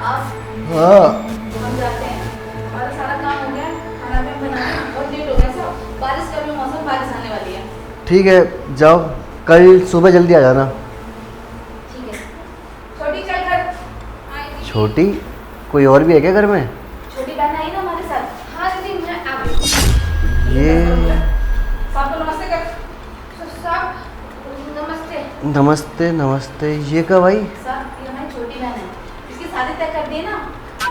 आप हाँ हम जाते हैं, हमारा सारा काम हो गया है, खाना भी बनाना है, बहुत लेट हो गया सब। बारिश का भी मौसम, बारिश आने वाली है। ठीक है, जाओ, कल सुबह जल्दी आ जाना। ठीक है। छोटी चल कर आएगी। छोटी? कोई और भी है क्या घर में? छोटी बहन आई ना हमारे साथ। हाँ दीदी मैं आ गई। ये साहब को नमस्ते कर। साहब नमस्ते। नमस्ते नमस्ते, ये कब आई? साहब ये हमारी छोटी बहन है, इसकी शादी तय कर दी है ना,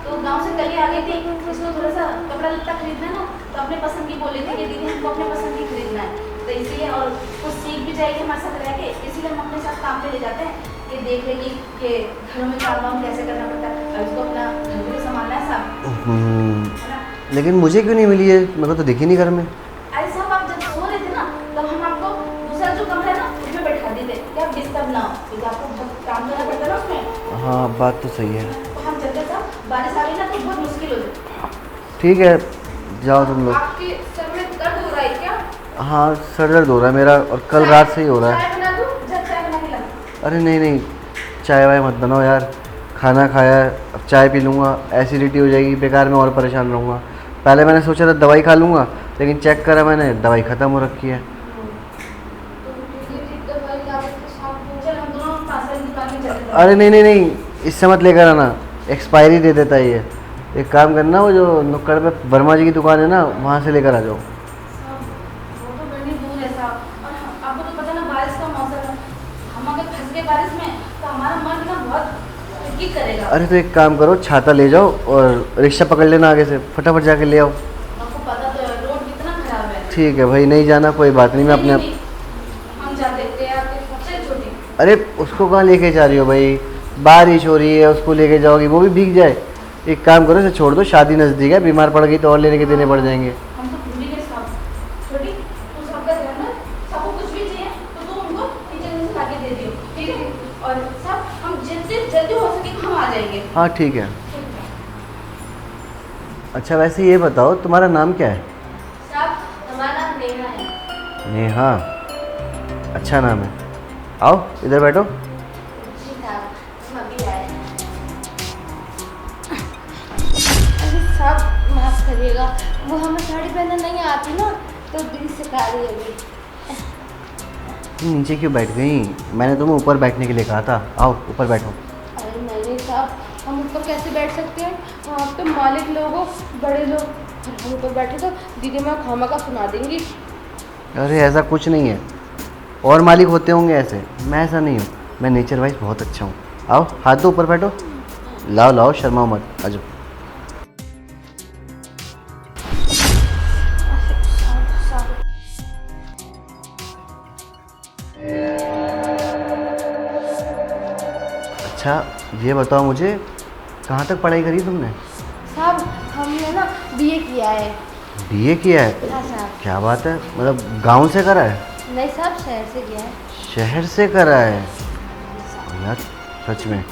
तो गांव से कल ही आ गई थी। इसको थोड़ा सा कपड़ा लत्ता खरीदना है ना, तो अपने पसंद की बोले थे कि दीदी हमको अपने पसंद की खरीदना है, तो इसीलिए और कुछ सीख भी जाएगी हमारे साथ रह के, इसीलिए हम अपने साथ काम पे ले जाते हैं कि देख लेगी कि घरों में काम वाम कैसे करना पड़ता है, और इसको अपना घर भी संभालना है साहब, है ना। लेकिन मुझे क्यों नहीं मिली है? मेरे को तो दिखी नहीं घर में। अरे साहब आप जब सो रहे थे ना, तब हम आपको दूसरा जो कमरा है ना उसमें बैठा देते कि आप डिस्टर्ब ना हो, क्योंकि आपको बहुत काम करना पड़ता है ना उसमें। हाँ बात तो सही है। तो हम चलते साहब, बारिश आ गई ना तो बहुत मुश्किल हो जाती। ठीक है, जाओ तुम लोग। आपके सर में दर्द हो रहा है क्या? हाँ सर दर्द हो रहा है मेरा, और कल रात से ही हो रहा है। चाय बना दूं? चाय बना के ला। अरे नहीं नहीं, चाय वाय मत बनाओ यार, खाना खाया है, अब चाय पी लूँगा एसिडिटी हो जाएगी, बेकार में और परेशान रहूँगा। पहले मैंने सोचा था दवाई खा लूँगा, लेकिन चेक करा मैंने, दवाई ख़त्म हो रखी है। अरे नहीं नहीं नहीं, इससे मत लेकर आना, एक्सपायरी दे देता है ये। एक काम करना, वो जो नुक्कड़ पे वर्मा जी की दुकान है ना, वहाँ से लेकर आ जाओ। वो तो बड़ी दूर है साहब, और आपको तो पता ना बारिश का मौसम है, हम अगर फंस गए बारिश में तो हमारा मन ना बहुत किक करेगा। अरे तो एक काम करो, छाता ले जाओ और रिक्शा पकड़ लेना आगे से, फटाफट जाके ले आओ। आपको पता तो है रोड कितना खराब है। ठीक है भाई, नहीं जाना कोई बात नहीं, मैं अपने नहीं, हम जाते थे आपके सबसे छोटी। अरे उसको कहाँ लेके जा रही हो भाई, बारिश हो रही है, उसको लेके जाओगी वो भी भीग जाए। एक काम करो, इसे छोड़ दो, शादी नज़दीक है, बीमार पड़ गई तो और लेने के देने पड़ जाएंगे। हम तो भूल ही गए साहब। छोटी तू सबका ध्यान रख, सबको कुछ भी चाहिए तो तू उनको किचन में से लाके दे दियो, ठीक है? और सब हम जितने जल्दी हो सके हम आ जाएंगे। हाँ ठीक है। अच्छा वैसे ये बताओ, तुम्हारा नाम क्या है? साहब हमारा नाम नेहा है। नेहा? अच्छा नाम है। आओ इधर बैठो। जी साहब, हम अभी आए। अरे साहब माफ़ करिएगा, वो हमें साड़ी पहनना नहीं आती ना, तो दीदी सिखा रही है अभी। तुम नीचे क्यों बैठ गई? मैंने तुम्हें ऊपर बैठने के लिए कहा था, आओ ऊपर बैठो। अरे नहीं साहब, हम ऊपर कैसे बैठ सकते हैं? वहाँ पे मालिक लोग हो, बड़े लोग, और हम ऊपर बैठे तो दीदी मैं खामा का सुना देंगी। अरे ऐसा कुछ नहीं है, और मालिक होते होंगे ऐसे, मैं ऐसा नहीं हूँ, मैं नेचर वाइज बहुत अच्छा हूँ। आओ हाथ दो, ऊपर बैठो, लाओ लाओ, शर्माओ मत, आ जाओ। अच्छा ये बताओ मुझे, कहाँ तक पढ़ाई करी तुमने? साहब हमने ना बीए किया है। बीए किया है? हाँ साहब। क्या बात है, मतलब गांव से करा है? नहीं साहब, शहर से किया है। शहर से करा है? यार सच में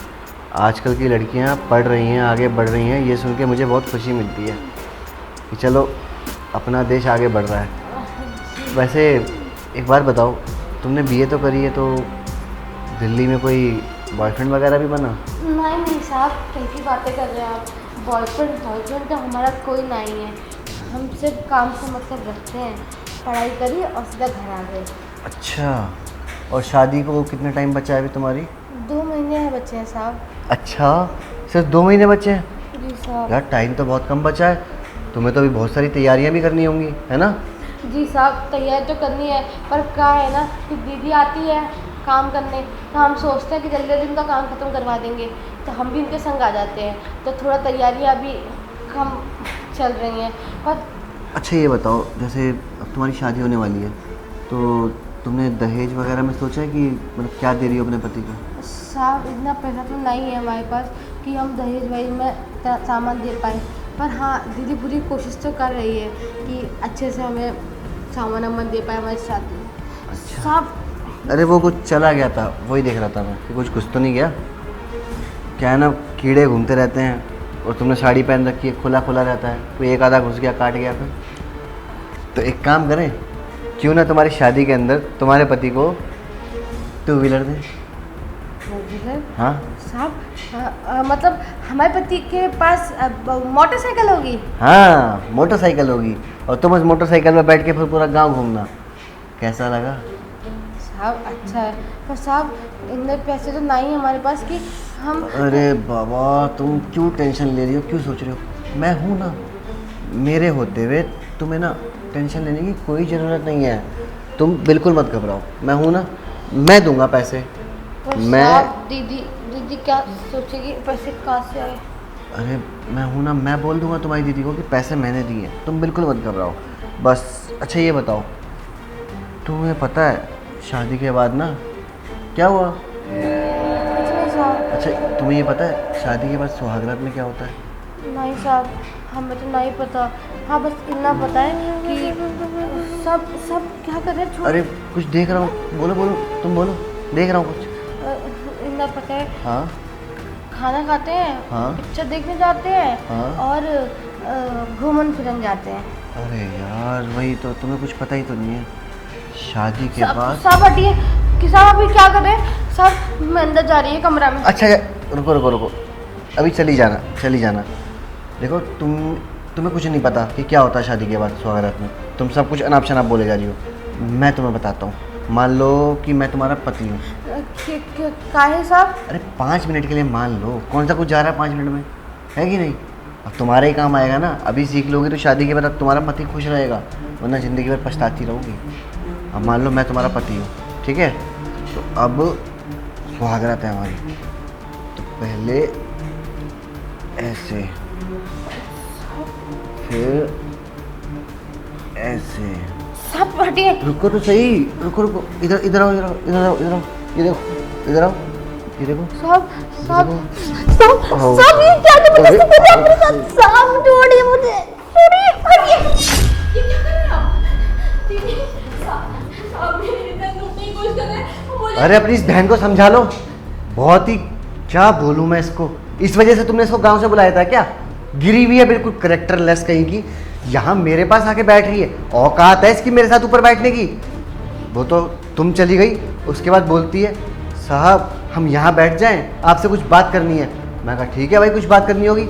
आजकल की लड़कियां पढ़ रही हैं, आगे बढ़ रही हैं, ये सुन के मुझे बहुत खुशी मिलती है कि चलो अपना देश आगे बढ़ रहा है। वैसे एक बात बताओ, तुमने बीए तो करी है, तो दिल्ली में कोई बॉयफ्रेंड वगैरह भी बना? नहीं साहब, कैसी बातें कर रहे हैं आप? बॉयफ्रेंड तो हमारा कोई नहीं है, हम सिर्फ काम से मतलब रखते हैं। पढ़ाई करी और सीधा घर आ गए। अच्छा, और शादी को कितना टाइम बचा है अभी तुम्हारी? 2 महीने हैं बच्चे हैं साहब। अच्छा, सिर्फ 2 महीने बचे हैं? जी साहब। यार टाइम तो बहुत कम बचा है, तुम्हें तो अभी बहुत सारी तैयारियां भी करनी होंगी, है ना? जी साहब, तैयारी तो करनी है, पर क्या है ना कि दीदी आती है काम करने, तो हम सोचते हैं कि जल्दी जल्दी उनका काम ख़त्म करवा देंगे, तो हम भी उनके संग आ जाते हैं, तो थोड़ा तैयारियां अभी कम चल रही हैं। पर अच्छा ये बताओ, जैसे अब तुम्हारी शादी होने वाली है, तो तुमने दहेज वगैरह में सोचा है कि मतलब क्या दे रही हो अपने पति को? साहब इतना पैसा तो नहीं है हमारे पास कि हम दहेज वहेज में सामान दे पाए, पर हाँ दीदी पूरी कोशिश तो कर रही है कि अच्छे से हमें सामान वामान दे पाए हमारी शादी में। अच्छा। साहब अरे वो कुछ चला गया था, वही देख रहा था मैं कि कुछ घुस तो नहीं गया। क्या है ना, कीड़े घूमते रहते हैं, और तुमने साड़ी पहन रखी है, खुला खुला रहता है, कोई एक आधा घुस गया, काट गया फिर। तो एक काम करें, क्यों ना तुम्हारी शादी के अंदर तुम्हारे पति को 2 व्हीलर दें? डीलर हाँ साहब, मतलब हमारे पति के पास मोटरसाइकिल होगी। हाँ, मोटरसाइकिल होगी और तुम उस मोटरसाइकिल में बैठ के फिर पूरा गांव घूमना। कैसा लगा? साहब अच्छा है, पर साहब इतने पैसे तो नहीं है हमारे पास कि हम। अरे बाबा, तुम क्यों टेंशन ले रही हो, क्यों सोच रही हो? मैं हूँ ना, मेरे होते हुए तुम्हें ना टेंशन लेने की कोई ज़रूरत नहीं है। तुम बिल्कुल मत घबराओ, मैं हूँ ना, मैं दूंगा पैसे। पर मैं साहब दीदी क्या सोचेगी, पैसे कहाँ से आए? अरे मैं हूँ ना, मैं बोल दूंगा तुम्हारी दीदी को कि पैसे मैंने दिए हैं, तुम बिल्कुल मत घबराओ बस। अच्छा ये बताओ, तुम्हें पता है शादी के बाद ना क्या हुआ? कुछ नहीं साहब। अच्छा तुम्हें ये पता है शादी के बाद सुहागरात में क्या होता है? नहीं साहब, हमें तो नहीं पता। हाँ बस इतना पता है कि सब क्या कर रहे हैं। अरे कुछ देख रहा हूँ, बोलो बोलो, तुम बोलो, देख रहा हूँ कुछ। इतना पता है, हाँ खाना खाते हैं, हाँ पिक्चर देखने जाते हैं हाँ। और घूमन फिरन जाते हैं। अरे यार वही तो, तुम्हें कुछ पता ही तो नहीं है शादी के बाद। साहब हटिए कि साहब अभी क्या कर रहे हैं साहब, मैं अंदर जा रही है कमरा में। अच्छा रुको रुको रुको, अभी चली जाना। देखो तुम्हें कुछ नहीं पता कि क्या होता है शादी के बाद सुहागरात में। तुम सब कुछ अनाप शनाप बोले जा रही हो। मैं तुम्हें बताता हूँ, मान लो कि मैं तुम्हारा पति हूँ। काहे साहब? अरे 5 मिनट के लिए मान लो, कौन सा कुछ जा रहा है 5 मिनट में, है कि नहीं? अब तुम्हारे ही काम आएगा ना, अभी सीख लोगे तो शादी के बाद अब तुम्हारा पति खुश रहेगा, वरना ज़िंदगी भर पछताती रहोगी। अब मान लो मैं तुम्हारा पति हूँ, ठीक है? तो अब सुहागरात है हमारी, तो पहले ऐसे, फिर ऐसे। साहब हटिए। रुको तो सही, रुको, इधर आओ, ये देखो, इधर आओ, ये देखो। साहब आओ। ये क्या अपने साथ? साहब छोड़िए मुझे, छोड़िए हटिए। ये क्या कर रहे हैं आप? दीदी, साहब मेरे इधर लूटने की कोशिश कर रहे हैं। अरे अपनी इस बहन को समझा लो। बहुत ही, क्या बोलूँ मैं इसको, इस वजह से तुमने इसको गांव से बुलाया था क्या? गिरी हुई है बिल्कुल, करेक्टरलेस कहीं की, यहाँ मेरे पास आके बैठ रही है। औकात है इसकी मेरे साथ ऊपर बैठने की। वो तो तुम चली गई, उसके बाद बोलती है साहब हम यहाँ बैठ जाएं, आपसे कुछ बात करनी है। मैं कहा ठीक है भाई, कुछ बात करनी होगी।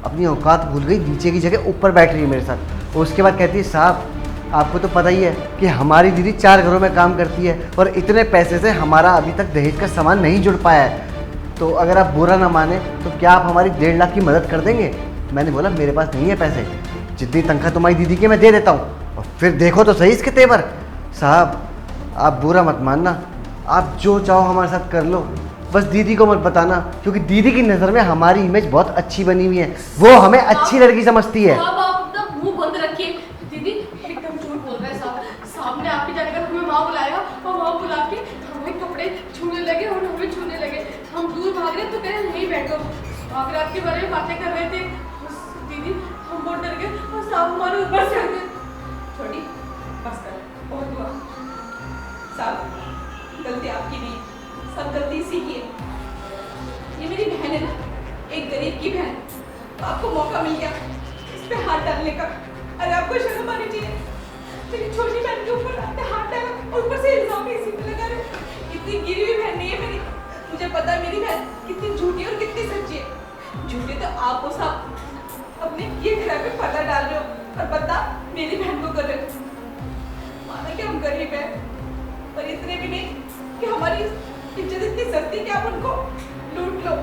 अपनी औकात भूल गई, नीचे की जगह ऊपर बैठ रही है मेरे साथ। उसके बाद कहती है साहब आपको तो पता ही है कि हमारी दीदी 4 घरों में काम करती है और इतने पैसे से हमारा अभी तक दहेज का सामान नहीं जुड़ पाया है, तो अगर आप बुरा ना माने तो क्या आप हमारी 1.5 लाख की मदद कर देंगे? मैंने बोला मेरे पास नहीं है पैसे, जितनी तनख्वाह तुम्हारी दीदी की मैं दे देता हूँ। और फिर देखो तो सही इसके तेवर। साहब आप बुरा मत मानना, आप जो चाहो हमारे साथ कर लो, बस दीदी को मत बताना, क्योंकि दीदी की नज़र में हमारी इमेज बहुत अच्छी बनी हुई है, वो हमें अच्छी लड़की समझती है। साहब आप अपना मुंह बंद रखिए। दीदी एकदम झूठ बोल रहे हैं साहब ने आपकी जगह हमें वहाँ बुलाया और वहाँ बुला के हमें कपड़े छूने लगे और हमें छूने लगे। हम दूर भाग रहे तो कह रहे नहीं बैठो, आगे रात के बारे में बातें कर रहे थे। दीदी हम बहुत डर गए और साहब हमारे ऊपर से छोड़ी, बस कर, बहुत हुआ साहब, गलती आपकी नहीं, सब गलती इसी की है। ये मेरी बहन है ना, एक गरीब की बहन, तो आपको मौका मिल गया इस पे हाथ डालने का। अरे आपको शर्म आनी चाहिए, मेरी छोटी बहन के ऊपर आपने हाथ डाला और ऊपर से इल्जाम भी इसी पे लगा रहे। इतनी गिरी हुई बहन नहीं है मेरी, मुझे पता है मेरी बहन कितनी झूठी और कितनी सच्ची है। झूठे तो आप हो साहब, अपने किए घर पे पर्दा डाल रहे हो और पता मेरी बहन को कर रहे हो। माना कि हम गरीब हैं, पर इतने भी नहीं कि हमारी इज्जत इतनी सस्ती कि आप उनको लूट लो।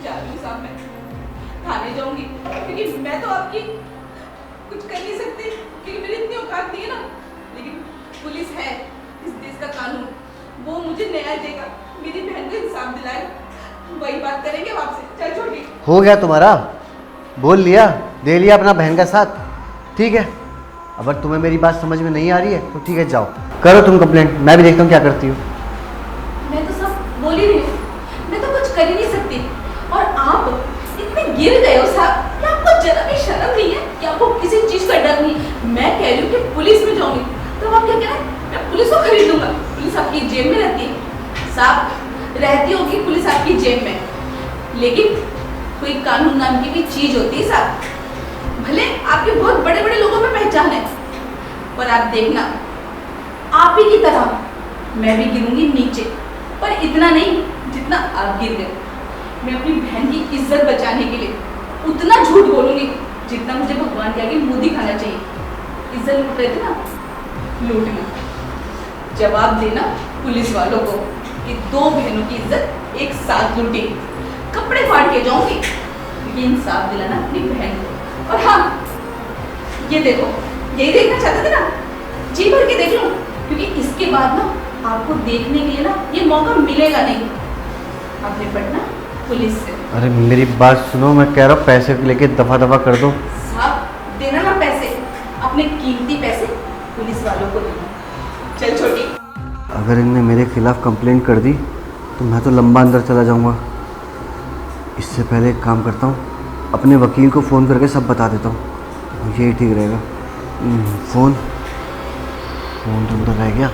जा रही हूँ साहब, मैं थाने जाऊंगी, क्योंकि मैं तो आपकी कुछ कर नहीं सकती, क्योंकि मेरी इतनी औकात नहीं है ना। लेकिन पुलिस है, इस देश का कानून, वो मुझे न्याय देगा, मेरी बहन को इंसाफ दिलाएगा। वही बात करेंगे आपसे। चल छोटी, हो गया तुम्हारा, बोल लिया, दे लिया अपना बहन का साथ, ठीक है? अगर तुम्हें मेरी बात समझ में नहीं आ रही है तो ठीक है, जाओ करो तुम कंप्लेंट, मैं भी देखता हूँ क्या करती हूँ। मैं तो सब बोल ही रही हूँ, मैं तो कुछ कर ही नहीं सकती। और आप इतने गिर गए हो साहब कि आपको जरा भी शर्म नहीं है, कि आपको किसी चीज का डर नहीं। मैं कह रही हूँ कि पुलिस में जाऊंगी, तो आप क्या कह रहे हैं? मैं पुलिस को खरीद लूंगा। पुलिस आपकी जेब में रहती है साहब, रहती होगी पुलिस आपकी जेब में, लेकिन कोई कानून नाम की भी चीज होती है साहब। भले आपके बहुत बड़े बड़े लोगों में पहचान है, पर आप देखना आप ही की तरह मैं भी गिरूंगी नीचे, पर इतना नहीं जितना आप गिर गए। मैं अपनी बहन की इज्जत बचाने के लिए उतना झूठ बोलूंगी जितना मुझे भगवान के आगे मुंह दिखाना चाहिए। इज्जत लूट रहे थे ना, लूट ली। जवाब देना पुलिस वालों को कि 2 बहनों की इज्जत एक साथ लूटी। कपड़े फाड़ के जाऊंगी, ये इंसाफ दिलाना अपनी बहन को। और हाँ, ये देखो, यही देखना चाहते थे ना, जी भर के देख लो, क्योंकि इसके बाद ना आपको देखने के लिए ना ये मौका मिलेगा नहीं। आप निपटना पुलिस से। अरे मेरी बात सुनो, मैं कह रहा हूँ पैसे लेके दफ़ा दफ़ा कर दो। साहब, देना ना पैसे, अपने कीमती पैसे पुलिस वालों को देना। चल छोटी। अगर इनने मेरे खिलाफ़ कंप्लेंट कर दी तो मैं तो लंबा अंदर चला जाऊंगा। इससे पहले एक काम करता हूँ, अपने वकील को फ़ोन करके सब बता देता हूँ, यही ठीक रहेगा। फ़ोन तो अंदर रह गया।